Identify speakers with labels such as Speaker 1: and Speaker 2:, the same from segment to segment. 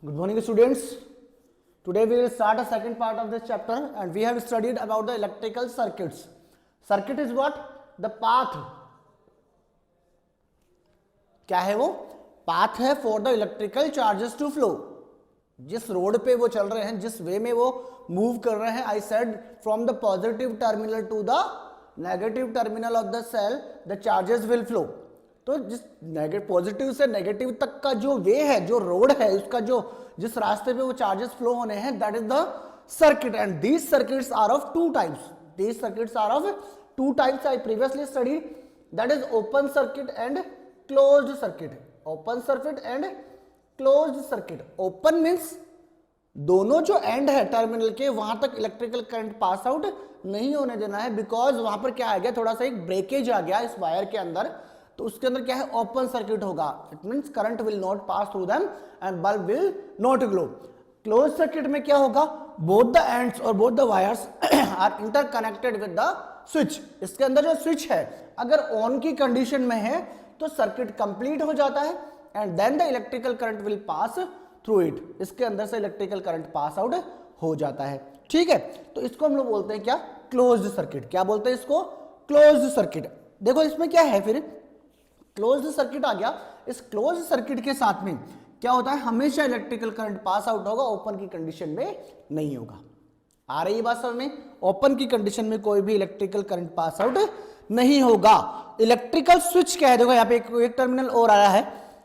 Speaker 1: Good morning, students. Today we will start a second part of this chapter, and we have studied about the electrical circuits. Circuit is what? The path. क्या है वो? Path है for the electrical charges to flow. जिस road पे वो चल रहे हैं, जिस वे में वो मूव कर रहे हैं, I said from the positive terminal to the negative terminal of the cell the charges will flow. तो जिस पॉजिटिव से नेगेटिव तक का जो वे है, जो रोड है, उसका जो जिस रास्ते पे वो चार्जेस फ्लो होने हैं, that is the circuit. And these circuits are of two types. These circuits are of two types. I previously studied, that is open circuit and closed circuit. Open circuit and closed circuit. Open means दोनों जो and है terminal के, वहां तक electrical current pass out नहीं होने देना है, बिकॉज वहां पर क्या आ गया, थोड़ा सा एक ब्रेकेज आ गया इस वायर के अंदर. तो उसके अंदर क्या है, ओपन सर्किट होगा. It means current will not pass through them and bulb will not glow. Close circuit में क्या होगा, बोथ द एंड्स और both the wires are interconnected with the switch. इसके अंदर जो स्विच है अगर ऑन की कंडीशन में है तो सर्किट कंप्लीट हो जाता है and then the electrical current will pass through it. इसके अंदर से इलेक्ट्रिकल करंट पास आउट हो जाता है. ठीक है, तो इसको हम लोग बोलते हैं क्या, क्लोज्ड सर्किट. क्या बोलते हैं इसको, क्लोज्ड सर्किट. देखो इसमें क्या है, फिर क्लोज्ड सर्किट आ गया. इस क्लोज्ड सर्किट के साथ में क्या होता है, हमेशा इलेक्ट्रिकल करंट पास आउट होगा, ओपन की कंडीशन में नहीं होगा. आ रही बात समझ में? ओपन की कंडीशन में कोई भी इलेक्ट्रिकल करंट पास आउट नहीं होगा. इलेक्ट्रिकल स्विच क्या है, देखो यहाँ पे एक टर्मिनल और आया है,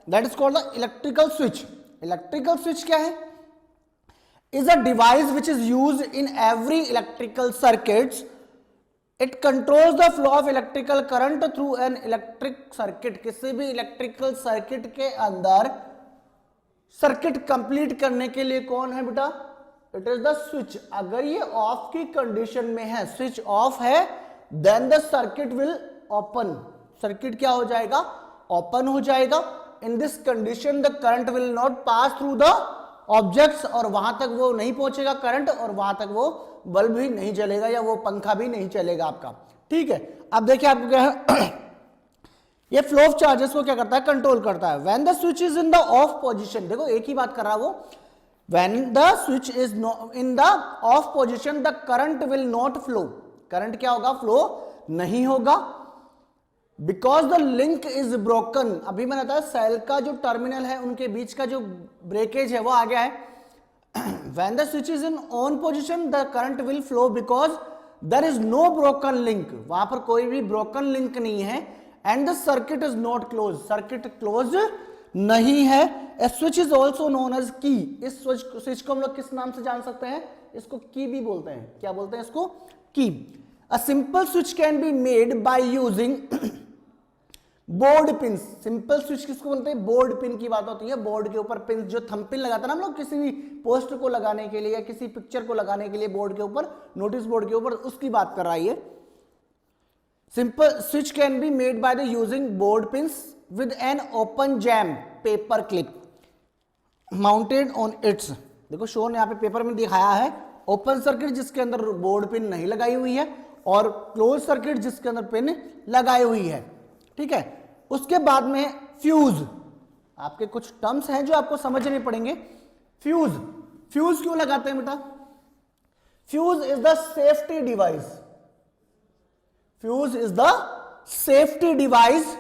Speaker 1: that is called the electrical switch. Electrical switch क्या है, is a device which is used in every electrical circuits. It controls the flow of electrical current through an electric circuit. किसी भी इलेक्ट्रिकल सर्किट के अंदर circuit complete करने के लिए कौन है बेटा, इट इज द स्विच. अगर ये ऑफ की कंडीशन में है, स्विच ऑफ है, then the circuit will open. Circuit क्या हो जाएगा, ओपन हो जाएगा. In this condition the current will not pass through the objects, और वहां तक वो नहीं पहुंचेगा करंट, और वहां तक वो बल्ब भी नहीं जलेगा या वो पंखा भी नहीं चलेगा आपका. ठीक है, अब देखिए आपको क्या है ये फ्लो ऑफ चार्जेस को क्या करता है, कंट्रोल करता है. When the switch is in the of position, देखो एक ही बात कर रहा है वो, when the switch is in the of position the current will not flow. Current क्या होगा, फ्लो नहीं होगा, because the link is broken. अभी मैंने बताया सेल का जो टर्मिनल है उनके बीच का जो ब्रेकेज है वो आ गया है. When the switch is in on position, the current will flow because there is no broken link. वहां पर कोई भी broken link नहीं है. And the circuit is not closed. Circuit closed नहीं है. A switch is also known as key. इस switch को हम लोग किस नाम से जान सकते हैं, इसको key भी बोलते हैं. क्या बोलते हैं इसको, key. A simple switch can be made by using board pin. Simple switch किसको बोलते हैं, बोर्ड पिन की बात होती है. बोर्ड के ऊपर पिन, जो थंब पिन लगाते हैं ना हम लोग किसी भी पोस्टर को लगाने के लिए या किसी पिक्चर को लगाने के लिए बोर्ड के ऊपर, नोटिस बोर्ड के ऊपर, उसकी बात कर रहा है. Simple switch can be made by the using board pins with an open jam paper clip mounted on it's. देखो शो ने यहाँ पे पेपर में दिखाया है ओपन सर्किट जिसके अंदर बोर्ड पिन नहीं लगाई हुई है, और क्लोज सर्किट जिसके अंदर पिन लगाई हुई है. ठीक है, उसके बाद में फ्यूज. आपके कुछ टर्म्स हैं जो आपको समझने पड़ेंगे. फ्यूज, फ्यूज क्यों लगाते हैं बेटा, fuse is the safety device. Fuse is the safety device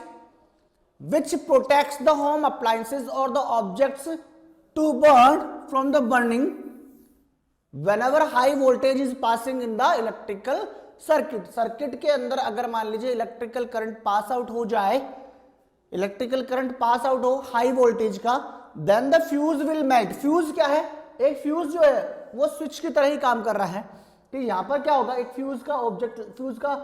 Speaker 1: which protects the home appliances और the objects to burn from the burning whenever high voltage is passing in the electrical circuit. Circuit के अंदर अगर मान लीजिए electrical current pass out हो जाए, electrical current pass out हो high voltage का, then the fuse will melt. Fuse क्या है, एक फ्यूज जो है वो स्विच की तरह ही काम कर रहा है. तो यहां पर क्या होगा, एक फ्यूज का ऑब्जेक्ट, फ्यूज का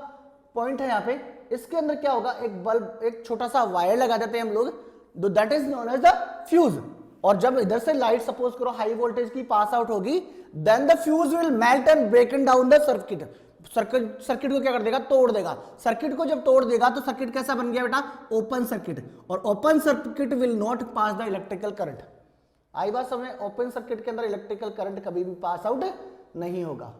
Speaker 1: पॉइंट है यहाँ पे, इसके अंदर क्या होगा, एक बल्ब, एक छोटा सा वायर लगा देते हैं हम लोग, that is known as the fuse. और जब इधर से लाइट सपोज करो हाई वोल्टेज की पास आउट होगी, then the fuse will melt and break down the circuit. Circuit को क्या कर देगा, तोड़ देगा. सर्किट को जब तोड़ देगा तो सर्किट कैसा बन गया बेटा, ओपन सर्किट. और open circuit will not pass the electrical current. आई बात समझ, ओपन सर्किट के अंदर इलेक्ट्रिकल करंट कभी भी पास आउट नहीं होगा.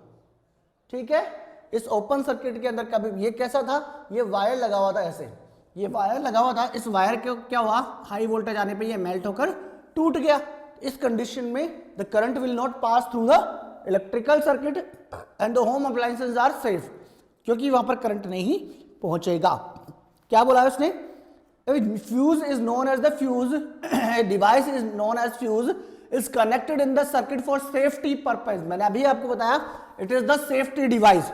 Speaker 1: ठीक है, इस ओपन सर्किट के अंदर कभी, ये कैसा था, ये वायर लगा हुआ था ऐसे, ये वायर लगा हुआ था. इस वायर को क्या हुआ, हाई वोल्टेज आने पे ये मेल्ट होकर टूट गया. इस कंडीशन में the current will not pass through the electrical circuit and the home appliances are safe, क्योंकि वहां पर करंट नहीं पहुंचेगा। क्या बोला है उसने? Fuse is known as the fuse, device is known as fuse is connected in the circuit for safety purpose. मैंने अभी आपको बताया it is the safety device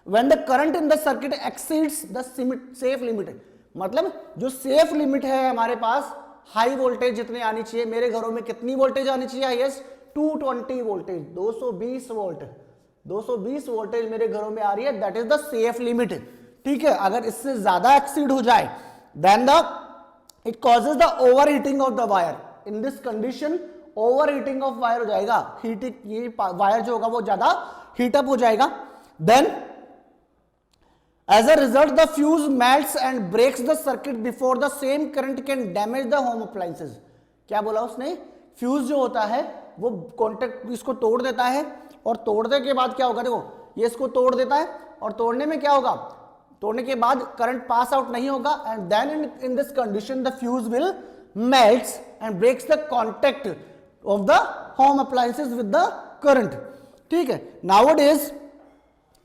Speaker 1: when the current in the circuit exceeds the safe limit. मतलब जो safe limit है हमारे पास, high voltage जितने आनी चाहिए, मेरे घरों में कितनी वोल्टेज आनी चाहिए हाईएस्ट? 220 वोल्टेज, 220 वोल्ट, 220 वोल्टेज मेरे घरों में आ रही है, that is the safe limit. ठीक है, अगर इससे ज्यादा एक्सीड हो जाए then the it causes the over heating of the wire. In this condition over heating of wire हो जाएगा, हीटिंग, ये वायर जो होगा वो ज्यादा हीटअप हो जाएगा। Then as a result the fuse melts and breaks the circuit before the same current can damage the home appliances। क्या बोला उसने? फ्यूज जो होता है वो कॉन्टेक्ट इसको तोड़ देता है, और तोड़ने के बाद क्या होगा? देखो ये इसको तोड़ देता है, और तोड़ने में क्या होगा? तोड़ने के बाद करंट पास आउट नहीं होगा, and then in this condition the fuse will melts and breaks the contact of the home appliances with the current. ठीक है, nowadays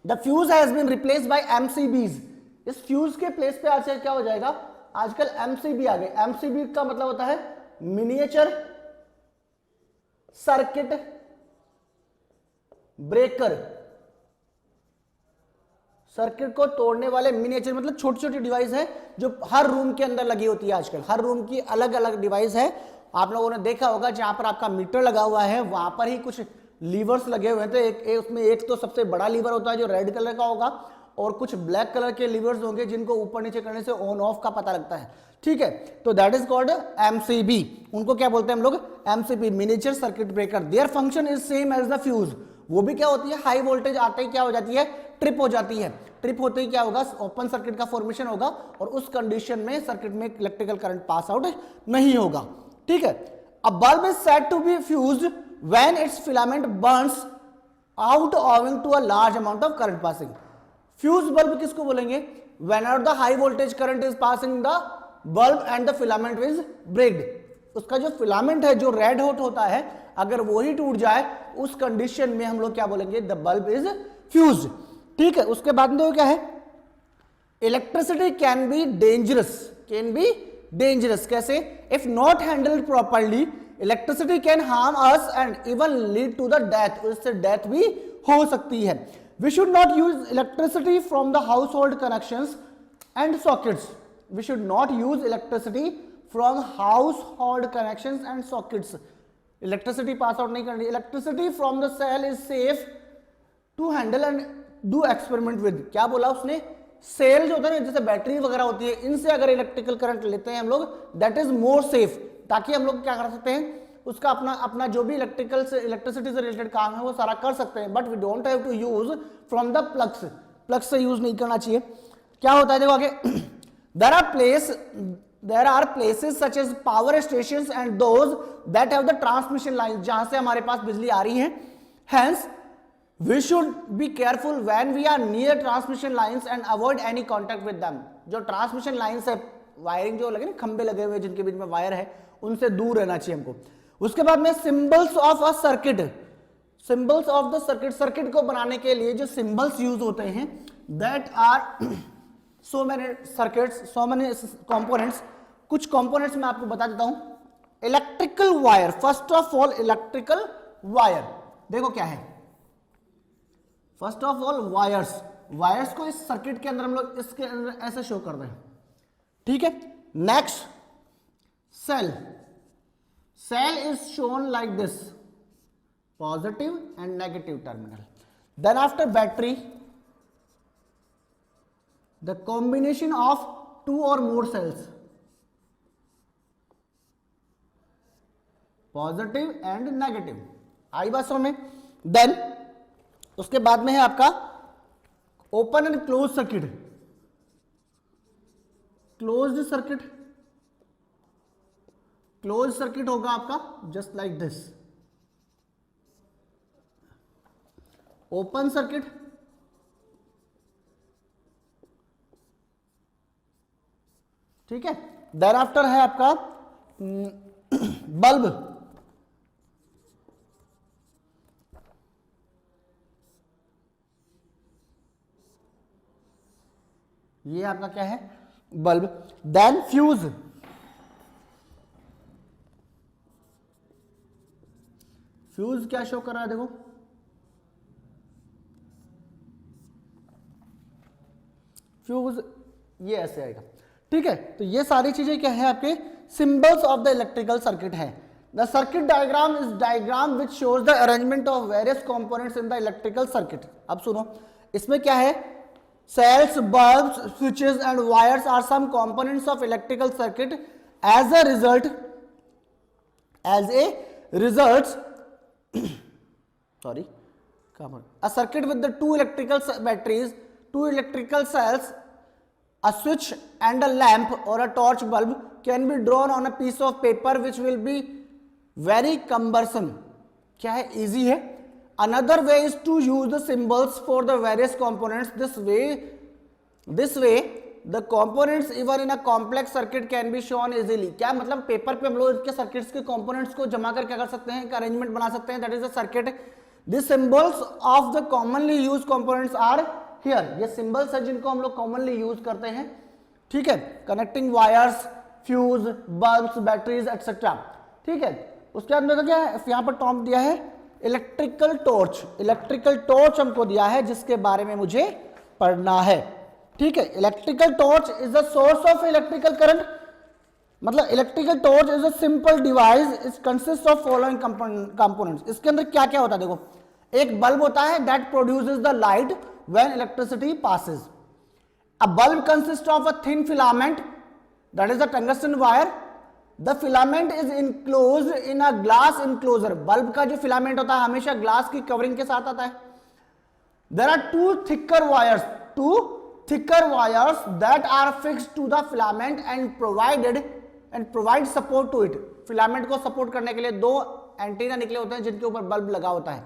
Speaker 1: the fuse has been replaced by MCBs. इस fuse के place पे आजकल क्या हो जाएगा? आजकल एमसीबी आ गए। एमसीबी का मतलब होता है मिनिएचर सर्किट ब्रेकर। सर्किट को तोड़ने वाले मिनिएचर मतलब छोटी छोटी डिवाइस है जो हर रूम के अंदर लगी होती है। आजकल हर रूम की अलग अलग डिवाइस है। आप लोगों ने देखा होगा जहां पर आपका मीटर लगा हुआ है वहां पर ही कुछ लीवर्स लगे हुए थे। उसमें एक तो सबसे बड़ा लीवर होता है जो रेड कलर का होगा, और कुछ ब्लैक कलर के लीवर्स होंगे जिनको ऊपर नीचे करने से ऑन ऑफ का पता लगता है। ठीक है, तो दैट इज कॉल्ड एमसीबी। उनको क्या बोलते हैं हम लोग? MCB, miniature circuit breaker. Their function is same as the fuse. वो भी क्या होती है? हाई वोल्टेज आते ही क्या हो जाती है? ट्रिप हो जाती है। ट्रिप होते ही क्या होगा? ओपन सर्किट का फॉर्मेशन होगा, और उस कंडीशन में सर्किट में इलेक्ट्रिकल करंट पास आउट नहीं होगा। ठीक है, a bulb is said to be fused when its filament burns out owing to a large amount of current passing। Fuse bulb किसको बोलेंगे? whenever the high voltage current is passing the bulb and the filament is breaked। उसका जो filament है जो red hot होता है, अगर वो ही टूट जाए उस कंडीशन में हम लोग क्या बोलेंगे? The bulb is fuse. ठीक है, उसके बाद में क्या है? Electricity can be dangerous. Can be dangerous कैसे? If not handled properly electricity can harm us and even lead to the death. उससे डेथ भी हो सकती है। We should not use electricity from the household connections and sockets. We should not use electricity from household connections and sockets. Electricity pass out नहीं करनी। Electricity from the cell is safe to handle and do experiment with. क्या बोला उसने? Cell जो होता है ना, जैसे बैटरी वगैरह होती है, इनसे अगर इलेक्ट्रिकल करंट लेते हैं हम लोग, दैट इज मोर सेफ। ताकि हम लोग क्या कर सकते हैं? उसका अपना जो भी इलेक्ट्रिसिटी से रिलेटेड काम है वो सारा कर सकते हैं, but we don't have to use from the plugs. Plugs से यूज नहीं करना चाहिए। क्या होता है देखो आगे, there are places such as power stations and those that have the transmission line, जहां से हमारे पास बिजली आ रही है। Hence we should be careful when we are near transmission lines and avoid any contact with them। जो transmission lines है, वायरिंग जो लगे ना, खंबे लगे हुए जिनके बीच में वायर है, उनसे दूर रहना चाहिए हमको। उसके बाद में symbols of a circuit. Symbols of the circuit, circuit को बनाने के लिए जो सिंबल्स यूज होते हैं, that are so many circuits, so many components. कुछ कंपोनेंट्स मैं आपको बता देता हूं। Electrical wire, first of all electrical wire, देखो क्या है। First of all wires, wires को इस सर्किट के अंदर हम लोग इसके अंदर ऐसे शो कर रहे हैं। ठीक है, next cell, cell is shown like this, positive and negative terminal. Then after battery, the combination of two or more cells, positive and negative. आई बात समझ में? देन उसके बाद में है आपका open and close circuit. Closed circuit, close circuit होगा आपका just like this. Open circuit, ठीक है। देन आफ्टर है आपका बल्ब, ये आपका क्या है, बल्ब। देन फ्यूज, फ्यूज क्या शो कर रहा है, देखो फ्यूज ये ऐसे आएगा, ठीक है। तो ये सारी चीजें क्या है, आपके symbols of the electrical circuit है। The circuit diagram is diagram which shows the arrangement of various components in the electrical circuit. अब सुनो, इसमें क्या है, cells, bulbs, switches and wires are some components of electrical circuit. As a result sorry, a circuit with the two electrical batteries, two electrical cells, a switch and a lamp or a torch bulb can be drawn on a piece of paper which will be very cumbersome. क्या है, easy है। Another way is to use the symbols for the various components. This way the components even in a complex circuit can be shown easily. क्या मतलब, paper पे हम लोग इसके circuits के कंपोनेंट्स को जमा कर क्या कर सकते हैं, एक अरेंजमेंट बना सकते हैं, that is the circuit. These symbols of the commonly used components are here. ये सिंबल्स है जिनको हम लोग कॉमनली यूज करते हैं, ठीक है, connecting wires, fuse, bulbs, batteries etcetera, ठीक है। उसके बाद में क्या है, यहाँ पर टर्म दिया है इलेक्ट्रिकल टॉर्च। इलेक्ट्रिकल टॉर्च हमको दिया है जिसके बारे में मुझे पढ़ना है, ठीक है। Electrical torch is the source of electrical current, मतलब electrical torch is a simple device, it consist of following components. इसके अंदर क्या क्या होता है, देखो, एक बल्ब होता है that produces the light when electricity passes. A bulb consist of a thin filament that is the tungsten wire. The filament is enclosed in a glass enclosure. Bulb का जो फिलामेंट होता है हमेशा ग्लास की covering के साथ आता है। There are two thicker wires that are fixed to the filament and provide support to it. Filament को सपोर्ट करने के लिए दो एंटीना निकले होते हैं जिनके ऊपर बल्ब लगा होता है,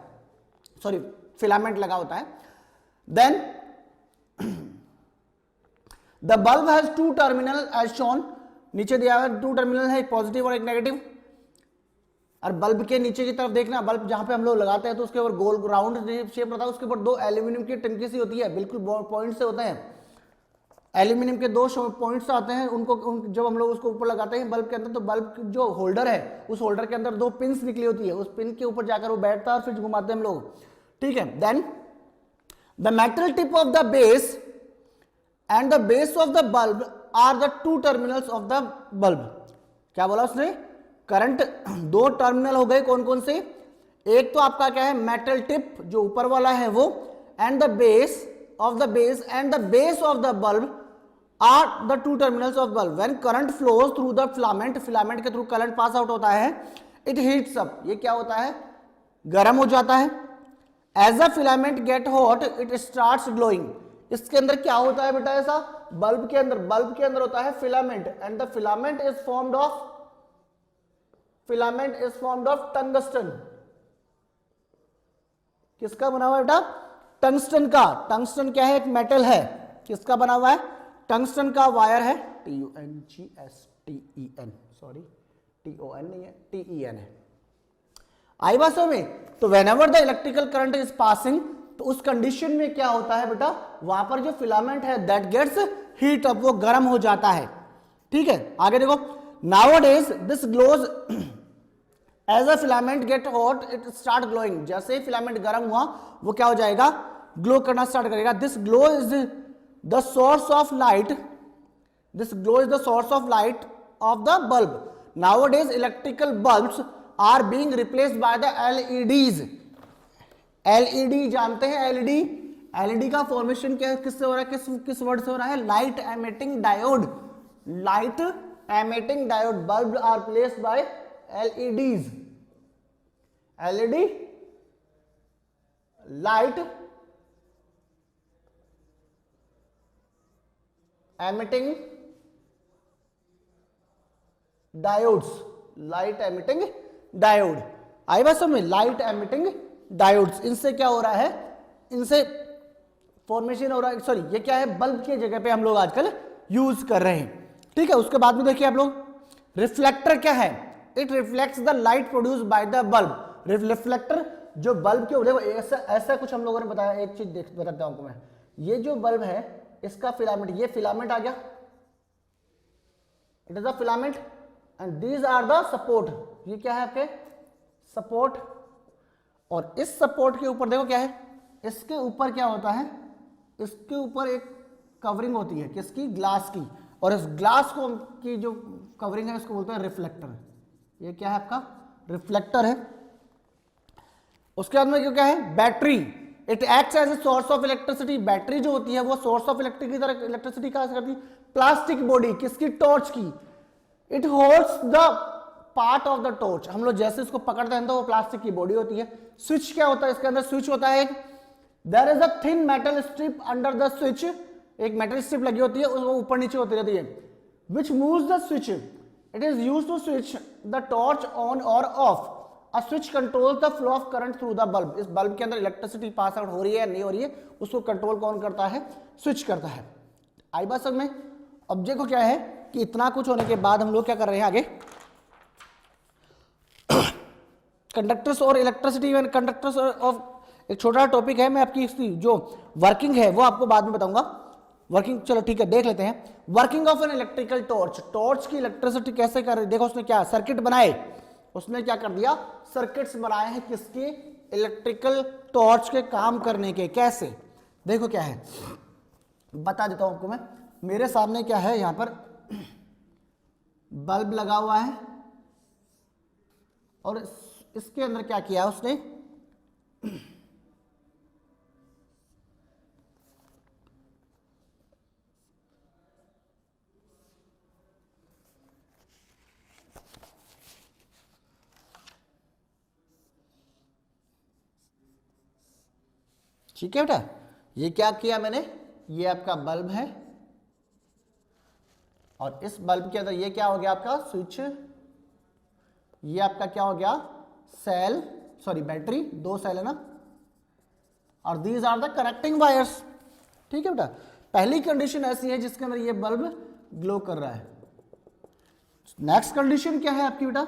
Speaker 1: सॉरी फिलामेंट लगा होता है। Then the bulb has two terminal as shown, नीचे दिया हुआ है, टू टर्मिनल है, एक पॉजिटिव और एक नेगेटिव। और बल्ब के नीचे की तरफ देखना, बल्ब जहां पे हम लोग लगाते हैं तो उसके ऊपर गोल राउंड शेप रहता है, उसके ऊपर दो एल्यूमिनियम की टंकी सी होती है, बिल्कुल पॉइंट से होते हैं। एल्यूमिनियम के दो पॉइंट्स आते हैं, जब हम लोग उसको ऊपर लगाते हैं बल्ब के अंदर, तो बल्ब जो होल्डर है उस होल्डर के अंदर दो पिन्स निकली होती है, उस पिन के ऊपर जाकर वो बैठता है और फिर घुमाते हैं हम लोग, ठीक है। Then the metal tip of the base and the base of the bulb are the two terminals of the bulb. क्या बोला उसने, करंट दो टर्मिनल हो गए, कौन कौन से, एक तो आपका क्या है मेटल टिप जो ऊपर वाला है वो, and the base of the base and the base of the bulb are the two terminals of bulb. When current flows through the filament, filament के थ्रू करंट पास आउट होता है, इट हीट्स अप, ये क्या होता है, गर्म हो जाता है। As a filament get hot it starts glowing. इसके अंदर क्या होता है बेटा, ऐसा बल्ब के अंदर होता है filament, and the filament is formed of tungsten. किसका बना हुआ है बेटा, टंगस्टन का। टंगस्टन क्या है, एक मेटल है, किसका बना हुआ है, टंगस्टन का वायर है, TUNGSTEN, सॉरी TON नहीं है, TEN है। आई बात समझ में। तो whenever the electrical current is passing, तो उस कंडीशन में क्या होता है बेटा, वहां पर जो फिलामेंट है दैट गेट्स हीट अप, वो गर्म हो जाता है, ठीक है। आगे देखो, nowadays this glows as a filament get hot it start glowing. जैसे ही फिलामेंट गर्म हुआ वो क्या हो जाएगा, ग्लो करना स्टार्ट करेगा। This glow is the source of light, this glow is the source of light of the bulb. Nowadays electrical bulbs are being replaced by the LEDs। LED जानते हैं, LED का फॉर्मेशन क्या, किससे हो रहा है, किस वर्ड से हो रहा है, light emitting diode. Light emitting diode, bulb are placed by LEDs। LED light emitting diodes, light emitting diode. आई बात समझ में, लाइट एमिटिंग डायोड्स, इनसे क्या हो रहा है, इनसे फॉर्मेशन हो रहा है, सॉरी ये क्या है, बल्ब की जगह पे हम लोग आजकल यूज कर रहे हैं, ठीक है। उसके बाद में देखिए आप लोग, रिफ्लेक्टर क्या है, it reflects the light produced by the bulb. Reflector जो बल्ब के, देखो ऐसा कुछ हम लोगों ने बताया, एक चीज बताता हूं आपको मैं, ये जो बल्ब है इसका फिलामेंट, ये फिलामेंट आ गया, it is the filament and these are the support, ये क्या है आपके सपोर्ट। और इस सपोर्ट के ऊपर देखो क्या है, इसके ऊपर क्या होता है, इसके ऊपर एक कवरिंग होती है किसकी, ग्लास की, और इस ग्लास को की जो कवरिंग है इसको बोलते हैं रिफ्लेक्टर। ये क्या है आपका रिफ्लेक्टर है। उसके बाद में क्या है battery, it acts as a source of electricity. Battery जो होती है वो सोर्स ऑफ इलेक्ट्रिक की तरह इलेक्ट्रिसिटी का करती है। प्लास्टिक बॉडी किसकी, टॉर्च की, it holds the part of the torch. हम लोग जैसे इसको पकड़ते हैं तो वो प्लास्टिक की बॉडी होती है। स्विच क्या होता है, इसके अंदर स्विच होता है, there is a thin metal strip under the switch, एक मेटल स्ट्रिप लगी होती है, वो ऊपर नीचे होती रहती है, which moves the switch, it is used to switch the torch on और off. A switch controls the flow of current through the bulb। इस बल्ब के अंदर इलेक्ट्रिसिटी पास आउट हो रही है या नहीं हो रही है, उसको कंट्रोल कौन करता है, स्विच करता है। आई बात समझ में। अब देखो क्या है कि इतना कुछ होने के बाद हम लोग क्या कर रहे हैं आगे, कंडक्टर्स और इलेक्ट्रिसिटी एंड कंडक्टर्स ऑफ, एक छोटा टॉपिक है, मैं आपकी इसकी जो वर्किंग है वो आपको बाद में बताऊंगा। वर्किंग चलो ठीक है देख लेते हैं। Working of an electrical torch, torch की इलेक्ट्रिसिटी कैसे कर रही है, देखो उसने क्या सर्किट बनाए, उसने क्या कर दिया सर्किट्स बनाए हैं किसके, इलेक्ट्रिकल टॉर्च के काम करने के। कैसे देखो क्या है बता देता हूं आपको मैं। मेरे सामने क्या है, यहां पर बल्ब लगा हुआ है और इसके अंदर क्या किया उसने, ठीक है बेटा, ये क्या किया मैंने, ये आपका बल्ब है और इस बल्ब के अंदर ये क्या हो गया आपका स्विच, ये आपका क्या हो गया सेल, सॉरी बैटरी, दो सेल है ना, और these are the connecting wires. ठीक है बेटा, पहली कंडीशन ऐसी है जिसके अंदर ये बल्ब ग्लो कर रहा है। नेक्स्ट कंडीशन क्या है आपकी बेटा,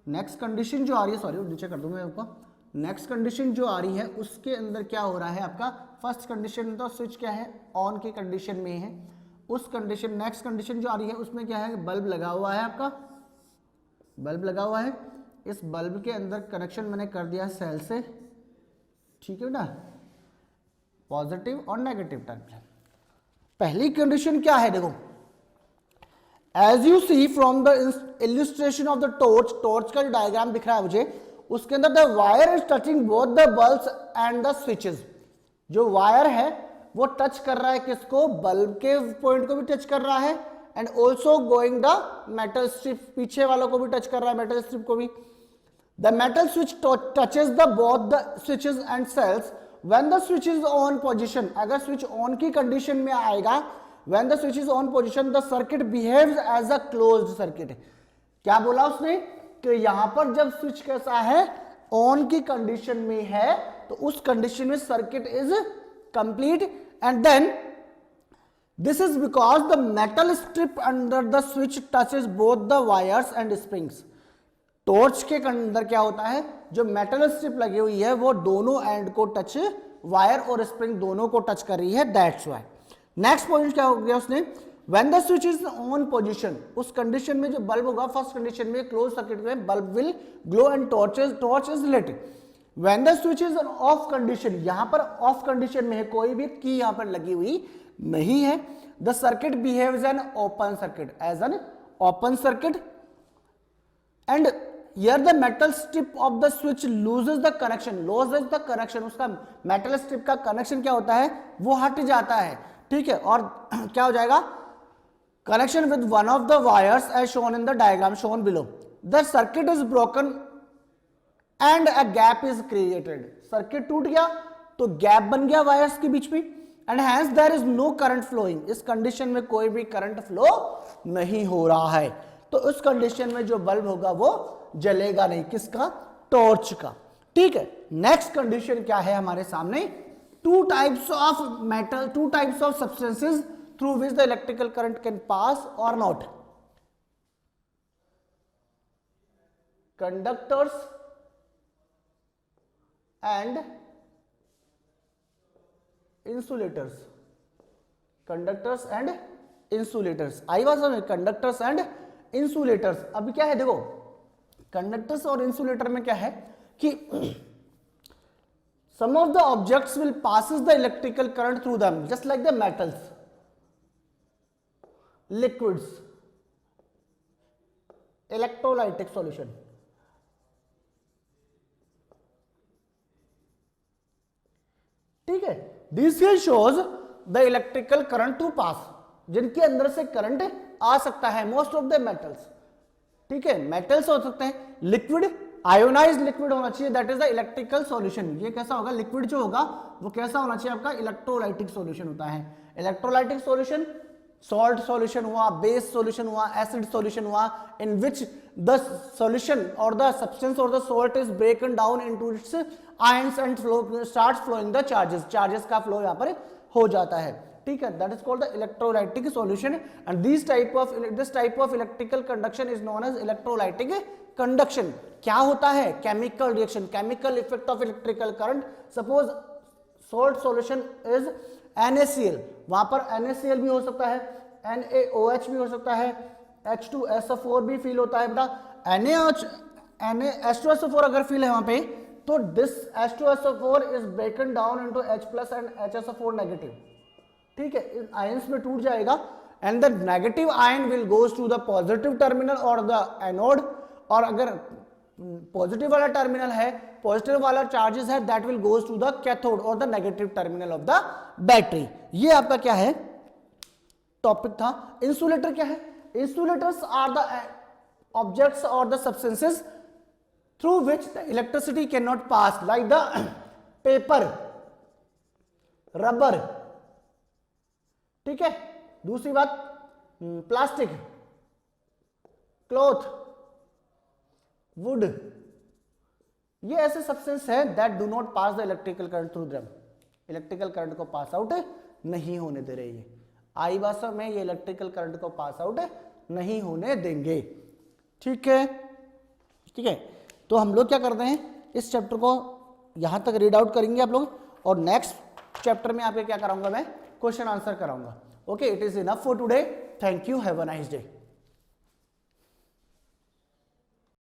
Speaker 1: नेक्स्ट कंडीशन जो आ रही है, सॉरी नीचे कर दूं मैं ऊपर, नेक्स्ट कंडीशन जो आ रही है उसके अंदर क्या हो रहा है आपका, फर्स्ट कंडीशन तो स्विच क्या है ऑन की कंडीशन में है, उस कंडीशन नेक्स्ट कंडीशन जो आ रही है उसमें क्या है बल्ब लगा हुआ है, आपका बल्ब लगा हुआ है, इस बल्ब के अंदर कनेक्शन मैंने कर दिया सेल से। ठीक है ना, पॉजिटिव और नेगेटिव टर्मिनल। पहली कंडीशन क्या है देखो, as you see from the illustration of the torch, torch का जो डायग्राम दिख रहा है मुझे उसके अंदर the wire is touching both the bulbs and the switches. जो वायर है वो टच कर रहा है किसको, बल्ब के पॉइंट को भी टच कर रहा है and also going the metal strip, पीछे वालों को भी टच कर रहा है मेटल स्ट्रिप को भी। The metal switch touches the both the switches and cells when the switch is on position. अगर स्विच ऑन की कंडीशन में आएगा, when the switch is on position the circuit behaves as a closed circuit. क्या बोला उसने कि यहां पर जब स्विच कैसा है ऑन की कंडीशन में है तो उस कंडीशन में circuit is complete and then this is because the metal strip under the switch touches both the wires and springs. Torch के अंदर क्या होता है, जो मेटल स्ट्रिप लगी हुई है वो दोनों एंड को टच, वायर और स्प्रिंग दोनों को टच कर रही है, दैट्स व्हाई। नेक्स्ट पॉइंट क्या हो गया उसने, when the switch is on position, उस कंडीशन में जो बल्ब होगा फर्स्ट कंडीशन में क्लोज सर्किट में bulb will glow and torch is lit. When the switch is off condition, यहां पर ऑफ कंडीशन में है, कोई भी की यहां पर लगी हुई नहीं है, the circuit behaves an open circuit, as an open circuit and here the metal strip of the switch loses the connection, उसका metal strip का connection क्या होता है वो हट जाता है। ठीक है, और क्या हो जाएगा, connection with one of the wires as shown in the diagram shown below, the circuit is broken and a gap is created। Circuit टूट गया तो गैप बन गया वायर्स के बीच में and hence there is no current flowing। इस condition में कोई भी करंट फ्लो नहीं हो रहा है, तो उस कंडीशन में जो बल्ब होगा वो जलेगा नहीं, किसका, टॉर्च का। ठीक है, नेक्स्ट कंडीशन क्या है हमारे सामने, two types of metal, two types of substances through which the electrical current can pass और not, conductors and insulators, conductors and insulators. आई बात समझ, कंडक्टर्स एंड इंसुलेटर्स। अभी क्या है देखो, कंडक्टर्स और इंसुलेटर में क्या है कि some of the objects will passes the electrical current through them just like the metals, liquids, electrolytic solution। ठीक है, this here shows the electrical current to pass, जिनके अंदर से करंट आ सकता है, मोस्ट ऑफ द मेटल्स। ठीक है, metals हो सकते हैं, लिक्विड, आयोनाइज्ड लिक्विड होना चाहिए, that is the electrical solution. ये कैसा होगा, लिक्विड जो होगा वो कैसा होना चाहिए आपका, इलेक्ट्रोलाइटिक सॉल्यूशन होता है। इलेक्ट्रोलाइटिक सॉल्यूशन, सॉल्ट सॉल्यूशन हुआ, बेस सॉल्यूशन हुआ, एसिड सॉल्यूशन हुआ, इन विच द सॉल्यूशन और द सब्सटेंस और the salt is broken down into its ions and flow starts flowing the charges, charges का flow यहाँ पर हो जाता है। ठीक है, that is called the electrolytic solution and this type of electrical conduction is known as electrolytic conduction. क्या होता है, chemical reaction, chemical effect of electrical current. Suppose salt solution is NaCl, वहां पर NaCl भी हो सकता है, NaOH भी हो सकता है, H2SO4 भी फील होता है बेटा। H2SO4 अगर फील है वहां पे तो this H2SO4 is broken down into H+ and HSO4 negative. ठीक है, इन आयंस में टूट जाएगा and the negative ion will goes to the positive terminal और द एनोड, और अगर पॉजिटिव वाला टर्मिनल है, पॉजिटिव वाला चार्जेस है, that will goes to the cathode और the negative terminal of the battery. ये आपका क्या है, टॉपिक था। इंसुलेटर क्या है, इंसुलेटर्स आर द ऑब्जेक्ट्स और the substances through which the electricity can not pass, like the paper, rubber. ठीक है, दूसरी बात प्लास्टिक, क्लॉथ, वुड, ये ऐसे सब्सटेंस है that do not pass the electrical current through them, electrical current को पास out नहीं होने दे रही है। आई भाषा में ये इलेक्ट्रिकल करंट को पास आउट नहीं होने देंगे। ठीक है, ठीक है, तो हम लोग क्या करते हैं, इस चैप्टर को यहां तक रीड आउट करेंगे आप लोग, और नेक्स्ट चैप्टर में आपके क्या कराऊंगा, मैं क्वेश्चन आंसर कराऊंगा। Okay, it is enough for today, thank you, have a nice day.